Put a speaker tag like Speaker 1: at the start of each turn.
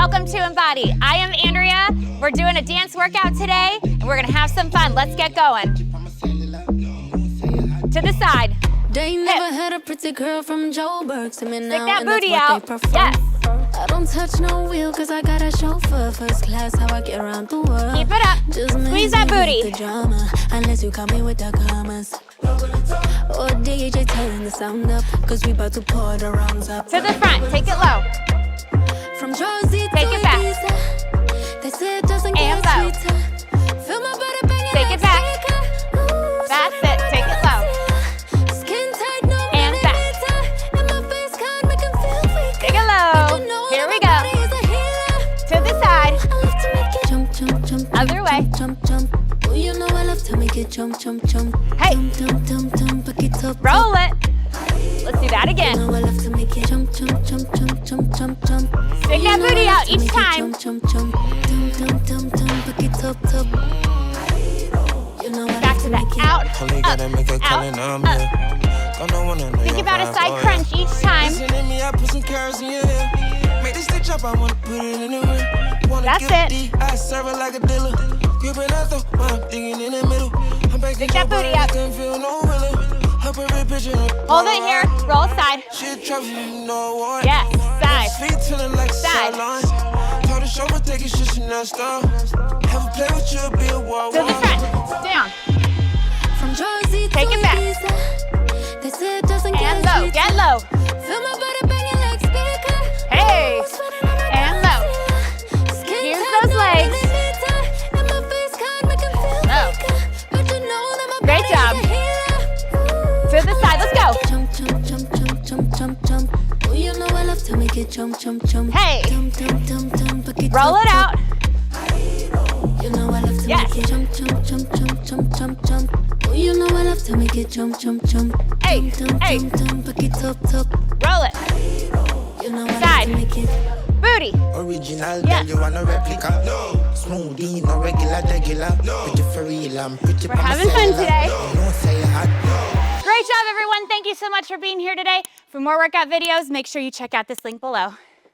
Speaker 1: Welcome to Embody. I am Andrea. We're doing a dance workout today, and we're gonna have some fun. Let's get going. To the side.
Speaker 2: They never had a pretty girl from Joburg.
Speaker 1: Stick that booty out. Yes.
Speaker 2: I don't touch no wheel cause I got a chauffeur. First class, how I get around the world.
Speaker 1: Keep it up.
Speaker 2: Just
Speaker 1: squeeze that booty.
Speaker 2: The drama, unless you come in with the commas. Or DJ turn the sound up, cause we about to pour the rounds up.
Speaker 1: To the front, take it low.
Speaker 2: From Jersey
Speaker 1: take
Speaker 2: to
Speaker 1: it back.
Speaker 2: Ibiza, they say it doesn't
Speaker 1: and
Speaker 2: get
Speaker 1: low.
Speaker 2: sweeter. Feel my body banging
Speaker 1: take
Speaker 2: like
Speaker 1: it back.
Speaker 2: Ooh,
Speaker 1: that's it, take it low.
Speaker 2: Skin tight, no
Speaker 1: and back.
Speaker 2: And my face can't make him feel weak.
Speaker 1: Take it low. Here we go. To the side.
Speaker 2: I love to make it jump, jump, jump.
Speaker 1: Other way.
Speaker 2: Jump, jump. Oh, you know I love to make it jump, jump, jump.
Speaker 1: Hey.
Speaker 2: Jump, jump, jump, back it up.
Speaker 1: Roll it. Let's do that again.
Speaker 2: You know I love to make it jump, jump, jump, jump, jump, jump, jump.
Speaker 1: Stick that booty out each time.
Speaker 2: Jump, jump, jump, jump, jump, jump, back it up, top. You know I
Speaker 1: back to that out, up. Think about a side crunch each time. That's it. Stick that booty up. Hold it here. Roll side. Yes, side. Side. To the front. Down.
Speaker 2: From Jersey
Speaker 1: take it back.
Speaker 2: They say it doesn't
Speaker 1: and low. Get low.
Speaker 2: Feel my body banging like speaker.
Speaker 1: Hey. And low. Use those legs. Low. Great job. To the side. Let's go.
Speaker 2: Jump, jump, jump, jump, jump, jump, jump. Oh, you know I love to make it jump, jump, jump.
Speaker 1: Hey.
Speaker 2: Jump, jump, jump, jump,
Speaker 1: roll it out.
Speaker 2: You know I love to make it jump, jump, jump, jump, jump, jump, jump. Oh, you know I love to make it jump, jump, jump.
Speaker 1: Hey,
Speaker 2: jump,
Speaker 1: hey.
Speaker 2: Jump, jump, back it up, top.
Speaker 1: Roll it.
Speaker 2: You know I
Speaker 1: side.
Speaker 2: love to make it.
Speaker 1: Booty.
Speaker 3: Original, yeah. You want a replica? No. Smoothie, no regular. No. Pretty for real, I'm pretty.
Speaker 1: We're having fun today.
Speaker 3: No, say hot, no.
Speaker 1: Great job, everyone. Thank you so much for being here today. For more workout videos, make sure you check out this link below.